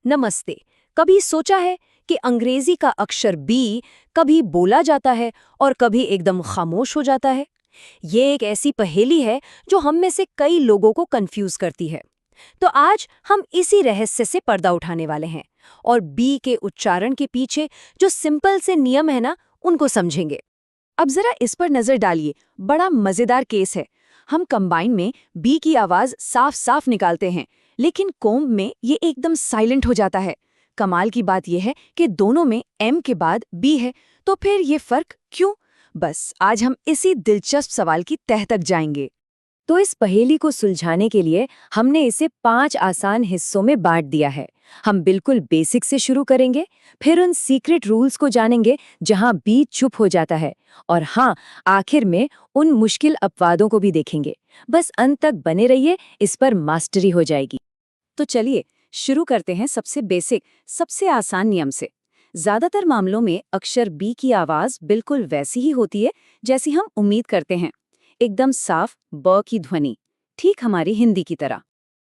नमस्ते। कभी सोचा है कि अंग्रेजी का अक्षर बी कभी बोला जाता है और कभी एकदम खामोश हो जाता है? ये एक ऐसी पहेली है जो हम में से कई लोगों को कंफ्यूज करती है। तो आज हम इसी रहस्य से पर्दा उठाने वाले हैं और बी के उच्चारण के पीछे जो सिंपल से नियम है ना, उनको समझेंगे। अब जरा इस पर नजर डालिए, बड़ा मजेदार केस है। हम कंबाइन में बी की आवाज साफ साफ निकालते हैं, लेकिन कोम्ब में ये एकदम साइलेंट हो जाता है। कमाल की बात यह है कि दोनों में एम के बाद बी है, तो फिर ये फर्क क्यों? बस आज हम इसी दिलचस्प सवाल की तह तक जाएंगे। तो इस पहेली को सुलझाने के लिए हमने इसे 5 आसान हिस्सों में बांट दिया है। हम बिल्कुल बेसिक से शुरू करेंगे, फिर उन सीक्रेट रूल्स को जानेंगे जहां बी चुप हो जाता है, और हाँ, आखिर में उन मुश्किल अपवादों को भी देखेंगे। बस अंत तक बने रहिए, इस पर मास्टरी हो जाएगी। तो चलिए शुरू करते हैं सबसे बेसिक, सबसे आसान नियम से। ज्यादातर मामलों में अक्षर बी की आवाज बिल्कुल वैसी ही होती है जैसी हम उम्मीद करते हैं, एकदम साफ ब की ध्वनि, ठीक हमारी हिंदी की तरह।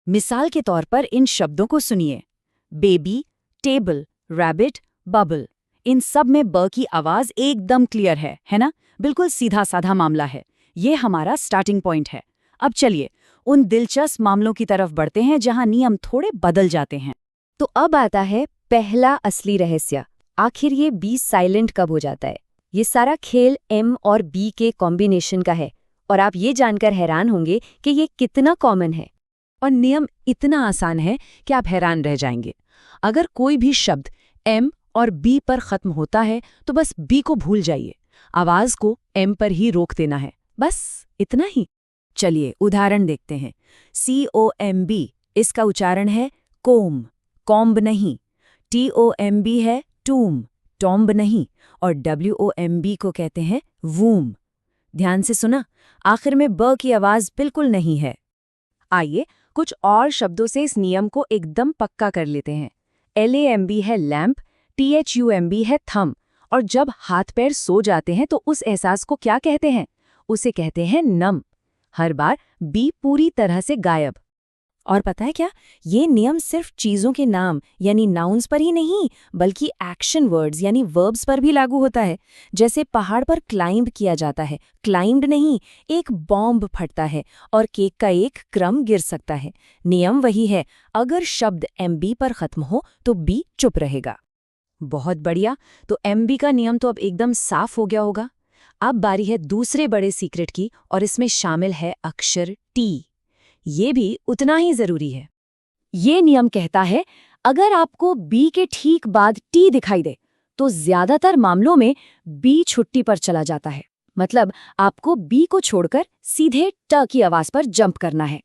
मिसाल के तौर पर इन शब्दों को सुनिए, बेबी, टेबल, रैबिट, बबल। इन सब में ब की आवाज एकदम क्लियर है ना? बिल्कुल सीधा साधा मामला है। ये हमारा स्टार्टिंग पॉइंट है। अब चलिए उन दिलचस्प मामलों की तरफ बढ़ते हैं जहां नियम थोड़े बदल जाते हैं। तो अब आता है पहला असली रहस्य, आखिर ये बी साइलेंट कब हो जाता है? ये सारा खेल एम और बी के कॉम्बिनेशन का है, और आप ये जानकर हैरान होंगे कि ये कितना कॉमन है। और नियम इतना आसान है कि आप हैरान रह जाएंगे। अगर कोई भी शब्द एम और बी पर खत्म होता है तो बस बी को भूल जाइए, आवाज को एम पर ही रोक देना है, बस इतना ही। चलिए उदाहरण देखते हैं। COMB, इसका उच्चारण है कोम, कॉम्ब नहीं। TOMB है टूम, टॉम्ब नहीं। और WOMB को कहते हैं वूम। ध्यान से सुना, आखिर में ब की आवाज बिल्कुल नहीं है। आइए कुछ और शब्दों से इस नियम को एकदम पक्का कर लेते हैं। LAMB है लैम्प, THUMB है थम। और जब हाथ पैर सो जाते हैं तो उस एहसास को क्या कहते हैं? उसे कहते हैं नम। हर बार बी पूरी तरह से गायब। और पता है क्या, ये नियम सिर्फ चीजों के नाम यानी नाउन्स पर ही नहीं, बल्कि एक्शन वर्ड्स यानी वर्ब्स पर भी लागू होता है। जैसे पहाड़ पर क्लाइंब किया जाता है, क्लाइंब्ड नहीं, एक बॉम्ब फटता है और केक का एक क्रम गिर सकता है। नियम वही है, अगर शब्द MB पर खत्म हो तो बी चुप रहेगा। बहुत बढ़िया, तो MB का नियम तो अब एकदम साफ हो गया होगा। अब बारी है दूसरे बड़े सीक्रेट की, और इसमें शामिल है अक्षर टी। ये भी उतना ही जरूरी है। ये नियम कहता है, अगर आपको बी के ठीक बाद टी दिखाई दे तो ज्यादातर मामलों में बी छुट्टी पर चला जाता है। मतलब आपको बी को छोड़कर सीधे ट की आवाज पर जंप करना है।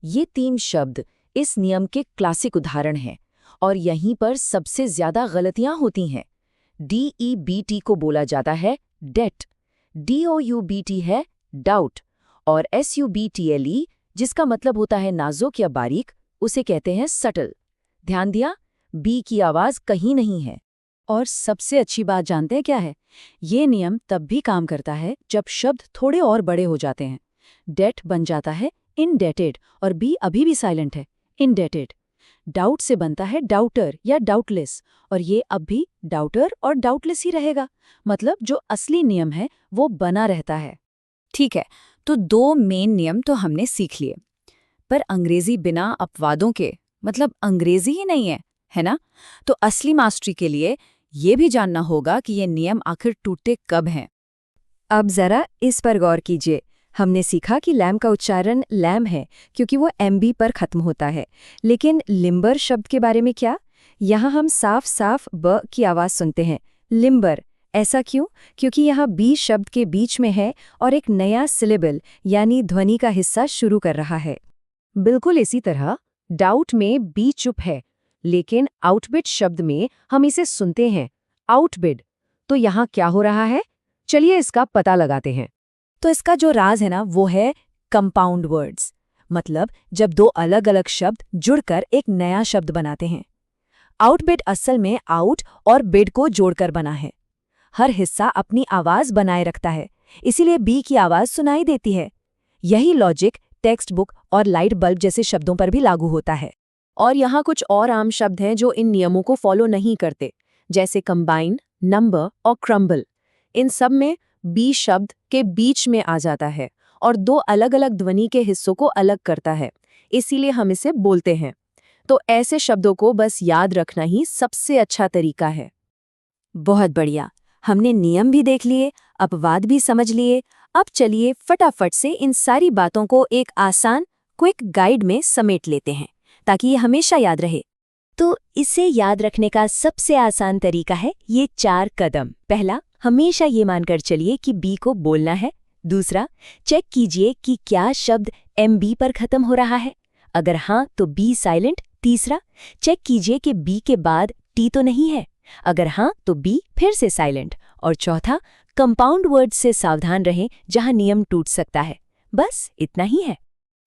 ये 3 शब्द इस नियम के क्लासिक उदाहरण हैं, और यहीं पर सबसे ज्यादा गलतियां होती हैं। DEBT को बोला जाता है डेट, DOUBT है डाउट, और SUBTLE, जिसका मतलब होता है नाजुक या बारीक, उसे कहते हैं सटल। ध्यान दिया, बी की आवाज कहीं नहीं है। और सबसे अच्छी बात जानते हैं क्या है? ये नियम तब भी काम करता है जब शब्द थोड़े और बड़े हो जाते हैं। डेट बन जाता है इनडेटेड, और बी अभी भी साइलेंट है, इनडेटेड। डाउट से बनता है डाउटर या डाउटलेस, और ये अब भी डाउटर और डाउटलेस ही रहेगा। मतलब जो असली नियम है वो बना रहता है। ठीक है, तो 2 मेन नियम तो हमने सीख लिए, पर अंग्रेजी बिना अपवादों के मतलब अंग्रेजी ही नहीं है ना? तो असली मास्टरी के लिए ये भी जानना होगा कि ये नियम आखिर टूटते कब हैं। अब जरा इस पर गौर कीजिए। हमने सीखा कि लैम का उच्चारण लैम है क्योंकि वो MB पर खत्म होता है, लेकिन लिम्बर शब्द के बारे में क्या? यहाँ हम साफ साफ ब की आवाज सुनते हैं, लिम्बर। ऐसा क्यों? क्योंकि यहाँ बी शब्द के बीच में है और एक नया सिलेबल यानी ध्वनि का हिस्सा शुरू कर रहा है। बिल्कुल इसी तरह डाउट में बी चुप है, लेकिन आउटबिड शब्द में हम इसे सुनते हैं, आउटबिड। तो यहाँ क्या हो रहा है? चलिए इसका पता लगाते हैं। तो इसका जो राज है ना, वो है कंपाउंड वर्ड्स। मतलब जब 2 अलग अलग शब्द जुड़कर एक नया शब्द बनाते हैं। आउटबिड असल में आउट और बिड को जोड़कर बना है। हर हिस्सा अपनी आवाज बनाए रखता है, इसीलिए बी की आवाज सुनाई देती है। यही लॉजिक टेक्स्ट बुक और लाइट बल्ब जैसे शब्दों पर भी लागू होता है। और यहाँ कुछ और आम शब्द हैं जो इन नियमों को फॉलो नहीं करते, जैसे कंबाइन, नंबर और क्रम्बल। इन सब में बी शब्द के बीच में आ जाता है और दो अलग अलग ध्वनि के हिस्सों को अलग करता है, इसीलिए हम इसे बोलते हैं। तो ऐसे शब्दों को बस याद रखना ही सबसे अच्छा तरीका है। बहुत बढ़िया, हमने नियम भी देख लिए, अपवाद भी समझ लिए। अब चलिए फटाफट से इन सारी बातों को एक आसान क्विक गाइड में समेट लेते हैं, ताकि ये हमेशा याद रहे। तो इसे याद रखने का सबसे आसान तरीका है ये 4 कदम। पहला, हमेशा ये मानकर चलिए कि बी को बोलना है। दूसरा, चेक कीजिए कि क्या शब्द MB पर खत्म हो रहा है, अगर हाँ तो बी साइलेंट। तीसरा, चेक कीजिए कि बी के बाद टी तो नहीं है, अगर हाँ तो बी फिर से साइलेंट। और चौथा, कंपाउंड वर्ड से सावधान रहें जहां नियम टूट सकता है। बस इतना ही है।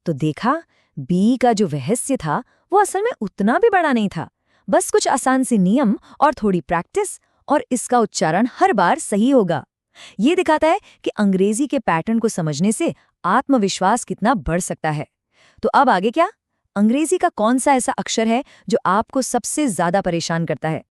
तो देखा, बी का जो रहस्य था वो असल में उतना भी बड़ा नहीं था। बस कुछ आसान से नियम और थोड़ी प्रैक्टिस, और इसका उच्चारण हर बार सही होगा। ये दिखाता है कि अंग्रेजी के पैटर्न को समझने से आत्मविश्वास कितना बढ़ सकता है। तो अब आगे क्या? अंग्रेजी का कौन सा ऐसा अक्षर है जो आपको सबसे ज्यादा परेशान करता है?